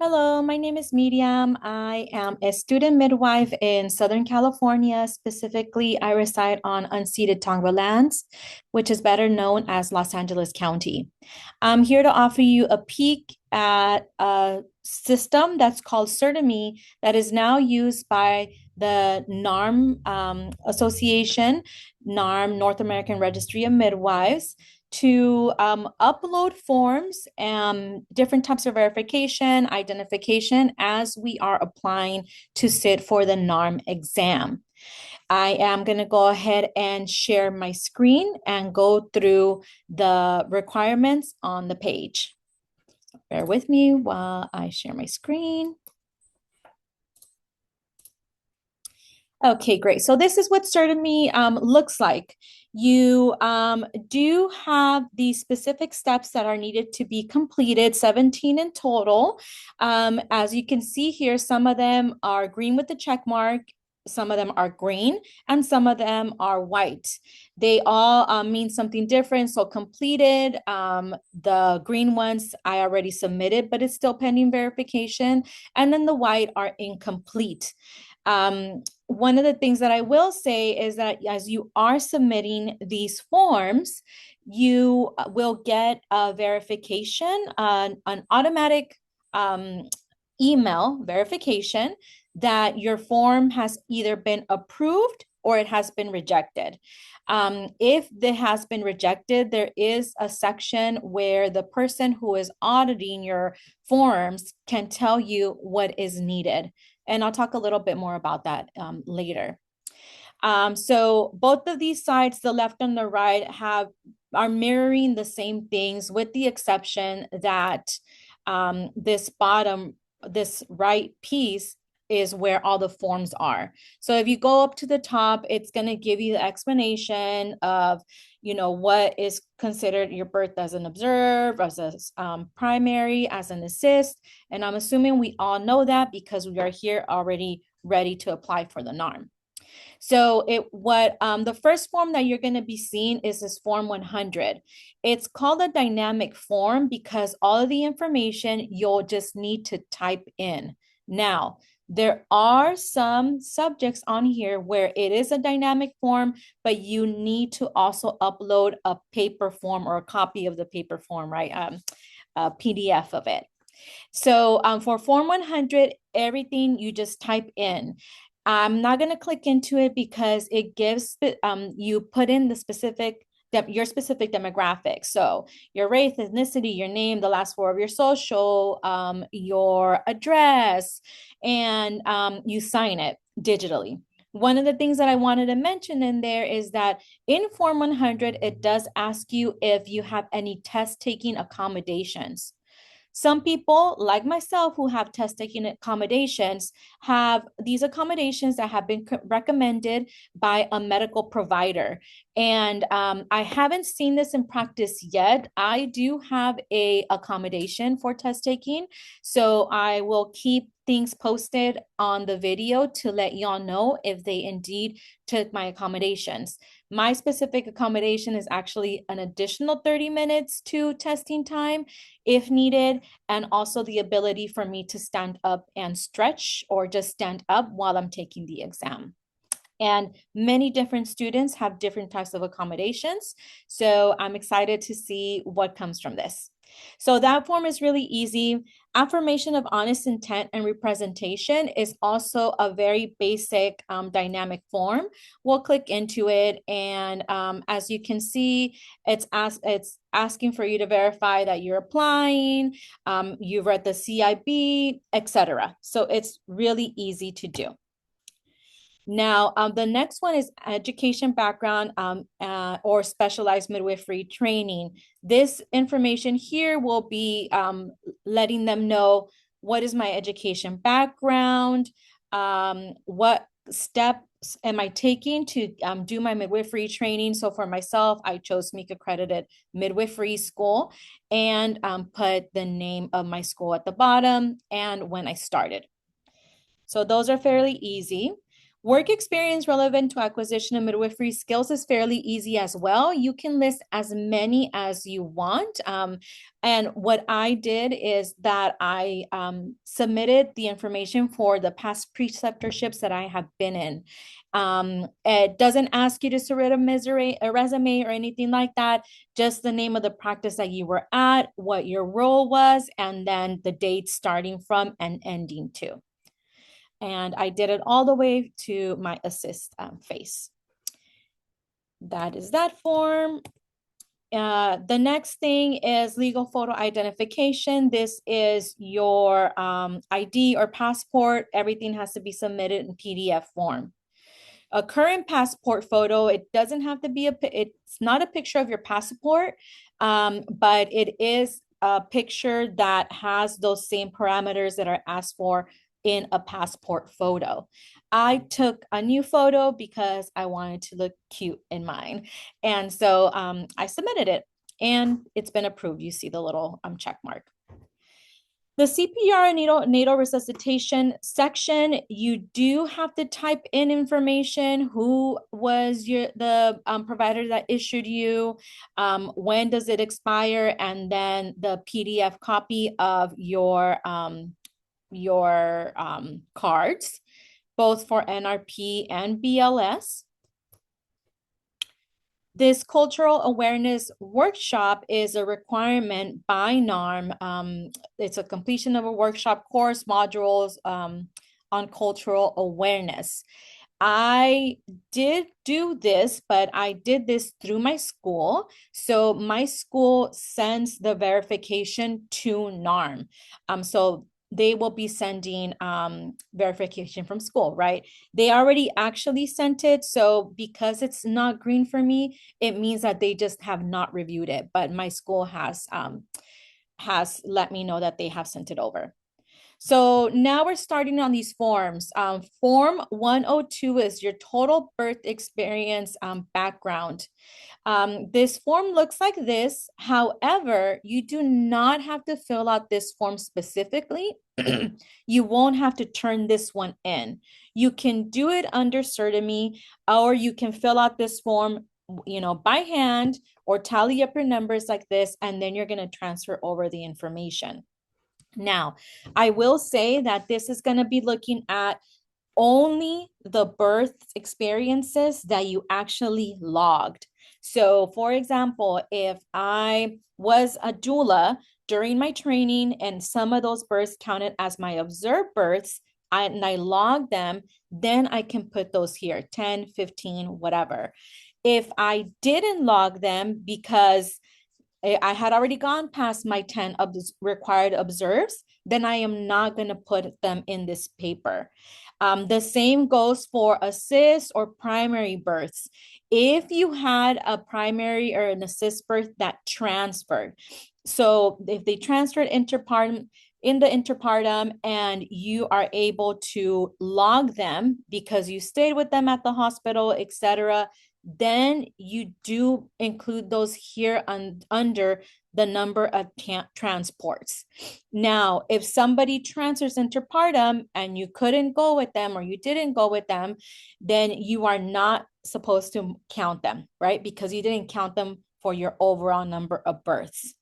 Hello, my name is Miriam. I am a student midwife in Southern California. Specifically, I reside on unceded Tongva lands, which is better known as Los Angeles County. I'm here to offer you a peek at a system that's called Certemy that is now used by the NARM Association, NARM, North American Registry of Midwives, to upload forms and different types of verification, identification as we are applying to sit for the NARM exam. I am going to go ahead and share my screen and go through the requirements on the page. Bear with me while I share my screen. Okay, great. So this is what Certemy looks like. You do have the specific steps that are needed to be completed, 17 in total. As you can see here, some of them are green with the check mark, some of them are green, and some of them are white. They all mean something different. So completed, the green ones I already submitted, but it's still pending verification. And then the white are incomplete. One of the things that I will say is that as you are submitting these forms, you will get a verification, an automatic email verification that your form has either been approved or it has been rejected. If it has been rejected, there is a section where the person who is auditing your forms can tell you what is needed. And I'll talk a little bit more about that later. So both of these sides, the left and the right, are mirroring the same things, with the exception that this right piece is where all the forms are. So if you go up to the top, it's going to give you the explanation of, what is considered your birth as an observe, as a primary, as an assist. And I'm assuming we all know that because we are here already ready to apply for the NARM. So the first form that you're going to be seeing is this form 100. It's called a dynamic form because all of the information you'll just need to type in. Now, there are some subjects on here where it is a dynamic form, but you need to also upload a paper form or a copy of the paper form, right? A PDF of it. So for form 100, everything you just type in. I'm not going to click into it because it gives you put in your specific demographics. So your race, ethnicity, your name, the last four of your social, your address, and you sign it digitally. One of the things that I wanted to mention in there is that in Form 100, it does ask you if you have any test taking accommodations. Some people, like myself, who have test taking accommodations, have these accommodations that have been recommended by a medical provider. And I haven't seen this in practice yet. I do have a accommodation for test taking, so I will keep things posted on the video to let y'all know if they indeed took my accommodations. My specific accommodation is actually an additional 30 minutes to testing time if needed, and also the ability for me to stand up and stretch or just stand up while I'm taking the exam. And many different students have different types of accommodations. So I'm excited to see what comes from this. So that form is really easy. Affirmation of honest intent and representation is also a very basic dynamic form. We'll click into it, and as you can see, it's asking for you to verify that you're applying, you've read the CIB, etc. So it's really easy to do. Now, the next one is education background or specialized midwifery training. This information here will be letting them know what is my education background, what steps am I taking to do my midwifery training. So for myself, I chose MEAC-accredited midwifery school and put the name of my school at the bottom and when I started. So those are fairly easy. Work experience relevant to acquisition of midwifery skills is fairly easy as well. You can list as many as you want. And what I did is that I submitted the information for the past preceptorships that I have been in. It doesn't ask you to submit a resume or anything like that, just the name of the practice that you were at, what your role was, and then the date starting from and ending to. And I did it all the way to my assist phase. That is that form. The next thing is legal photo identification. This is your ID or passport. Everything has to be submitted in PDF form. A current passport photo, it doesn't have to be it's not a picture of your passport, but it is a picture that has those same parameters that are asked for in a passport photo. I took a new photo because I wanted to look cute in mine. And so I submitted it and it's been approved. You see the little check mark. The CPR and natal resuscitation section, you do have to type in information. Who was the provider that issued you? When does it expire? And then the PDF copy of your cards, both for NRP and BLS. This cultural awareness workshop is a requirement by NARM. It's a completion of a workshop course modules on cultural awareness. I did do this, but I did this through my school. So my school sends the verification to NARM. So they will be sending verification from school, right? They already actually sent it. So because it's not green for me, it means that they just have not reviewed it. But my school has let me know that they have sent it over. So now we're starting on these forms. Form 102 is your total birth experience background. This form looks like this. However, you do not have to fill out this form specifically. You won't have to turn this one in. You can do it under Certemy, or you can fill out this form, by hand or tally up your numbers like this, and then you're going to transfer over the information. Now, I will say that this is going to be looking at only the birth experiences that you actually logged. So, for example, if I was a doula during my training and some of those births counted as my observed births, and I logged them, then I can put those here, 10, 15, whatever. If I didn't log them because I had already gone past my 10 required observes, then I am not going to put them in this paper. The same goes for assist or primary births. If you had a primary or an assist birth that transferred, so if they transferred interpartum in the interpartum and you are able to log them because you stayed with them at the hospital, etc., then you do include those here under the number of transports. Now, if somebody transfers interpartum and you couldn't go with them or you didn't go with them, then you are not supposed to count them, right? Because you didn't count them for your overall number of births.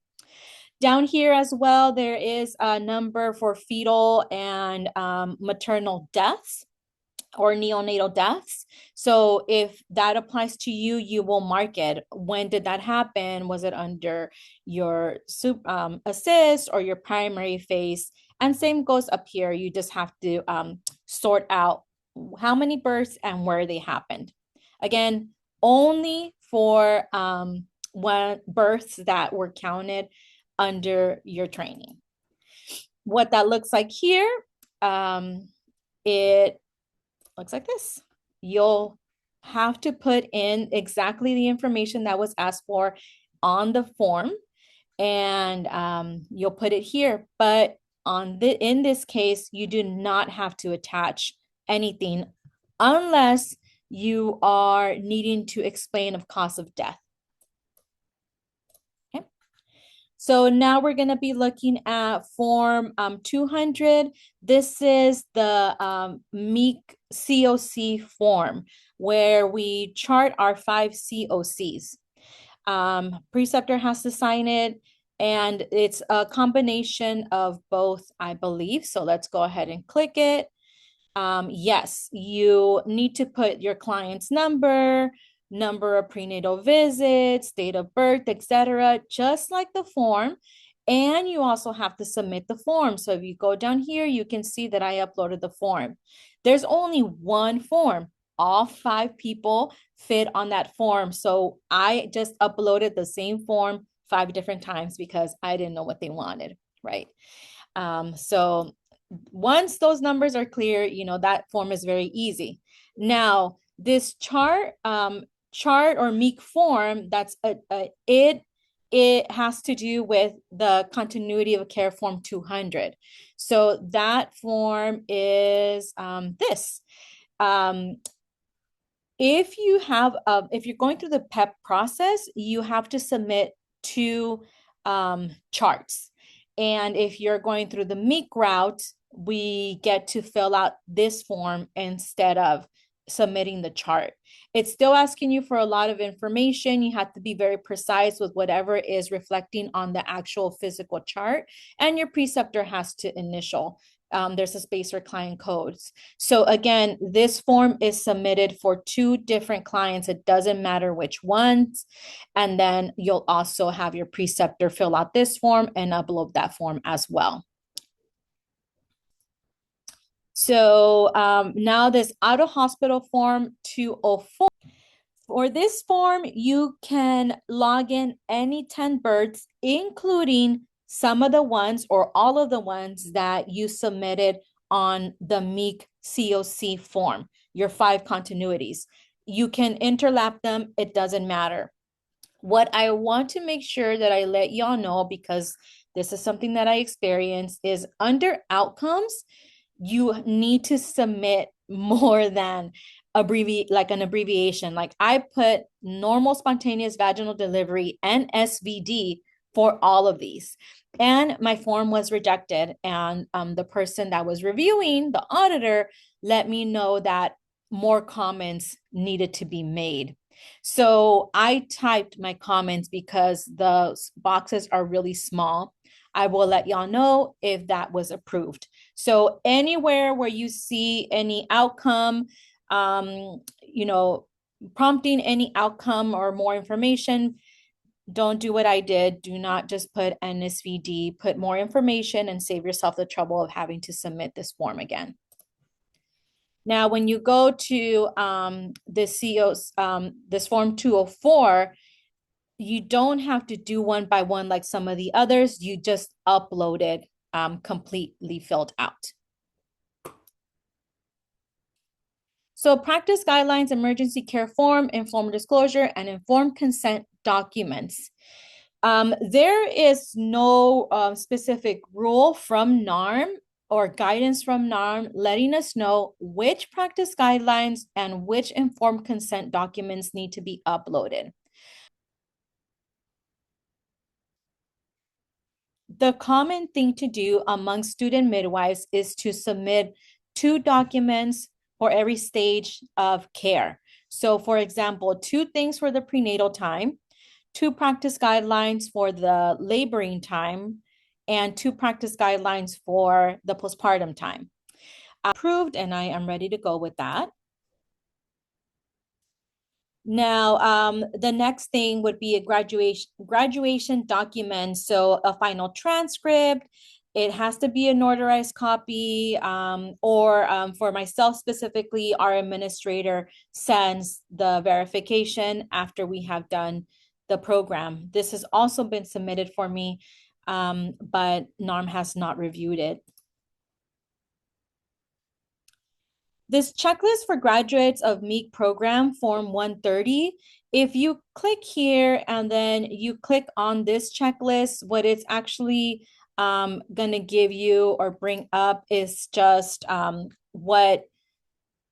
Down here as well, there is a number for fetal and maternal deaths or neonatal deaths. So if that applies to you, you will mark it. When did that happen? Was it under your assist or your primary phase? And same goes up here. You just have to sort out how many births and where they happened. Again, only for when births that were counted under your training. What that looks like here, it looks like this. You'll have to put in exactly the information that was asked for on the form, and you'll put it here. But in this case, you do not have to attach anything unless you are needing to explain of cause of death. Okay. So now we're going to be looking at form 200. This is the COC form where we chart our 5 COCs. Preceptor has to sign it, and it's a combination of both, I believe. So let's go ahead and click it. Yes, you need to put your client's number of prenatal visits, date of birth, etc., just like the form. And you also have to submit the form. So if you go down here, you can see that I uploaded the form. There's only one form. All 5 people fit on that form. So I just uploaded the same form 5 different times because I didn't know what they wanted, right? So once those numbers are clear, that form is very easy. Now, this chart or MEAC form, it has to do with the continuity of care form 200. So that form is this. If you're going through the PEP process, you have to submit 2 charts. And if you're going through the MEAC route, we get to fill out this form instead of submitting the chart. It's still asking you for a lot of information. You have to be very precise with whatever is reflecting on the actual physical chart, and your preceptor has to initial. There's a space for client codes. So again, this form is submitted for 2 different clients. It doesn't matter which ones. And then you'll also have your preceptor fill out this form and upload that form as well. So now this out of hospital form 204. For this form, you can log in any 10 births, including some of the ones or all of the ones that you submitted on the MEAC-COC form, your 5 continuities. You can interlap them, it doesn't matter. What I want to make sure that I let y'all know, because this is something that I experienced, is under outcomes, you need to submit more than an abbreviation. Like I put normal spontaneous vaginal delivery and SVD for all of these. And my form was rejected. And the person that was reviewing, the auditor, let me know that more comments needed to be made. So I typed my comments because the boxes are really small. I will let y'all know if that was approved. So anywhere where you see any outcome, prompting any outcome or more information, don't do what I did. Do not just put NSVD, put more information and save yourself the trouble of having to submit this form again. Now, when you go to this form 204, you don't have to do one by one like some of the others. You just upload it completely filled out. So practice guidelines, emergency care form, informed disclosure, and informed consent documents. There is no specific rule from NARM or guidance from NARM letting us know which practice guidelines and which informed consent documents need to be uploaded. The common thing to do among student midwives is to submit 2 documents for every stage of care. So for example, 2 things for the prenatal time, 2 practice guidelines for the laboring time, and 2 practice guidelines for the postpartum time. Approved, and I am ready to go with that. Now, the next thing would be a graduation document. So a final transcript. It has to be a notarized copy, or for myself specifically, our administrator sends the verification after we have done the program. This has also been submitted for me, but NARM has not reviewed it. This checklist for graduates of MEAC program, Form 130, if you click here and then you click on this checklist, what it's actually going to give you or bring up is just what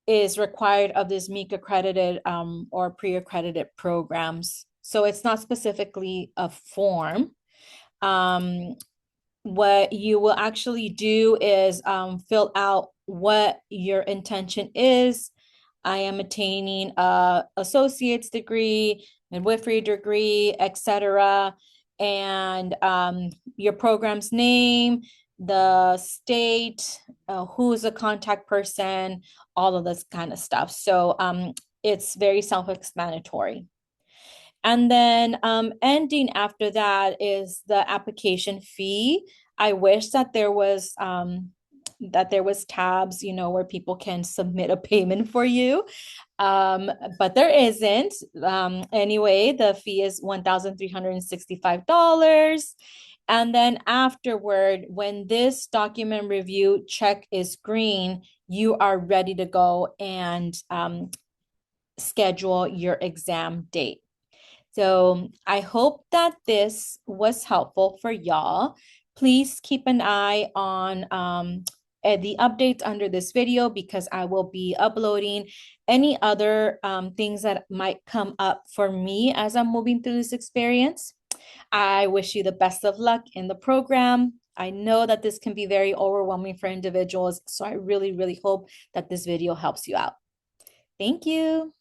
is required of this MEAC-accredited or pre-accredited programs. So it's not specifically a form. What you will actually do is fill out what your intention is. I am attaining a associate's degree, midwifery degree, etc. And your program's name, the state, who's a contact person, all of this kind of stuff. So it's very self-explanatory. And then ending after that is the application fee. I wish that there was tabs, where people can submit a payment for you. But there isn't. Anyway, the fee is $1,365. And then afterward, when this document review check is green, you are ready to go and schedule your exam date. So I hope that this was helpful for y'all. Please keep an eye on the updates under this video, because I will be uploading any other things that might come up for me as I'm moving through this experience. I wish you the best of luck in the program. I know that this can be very overwhelming for individuals, so I really, really hope that this video helps you out. Thank you.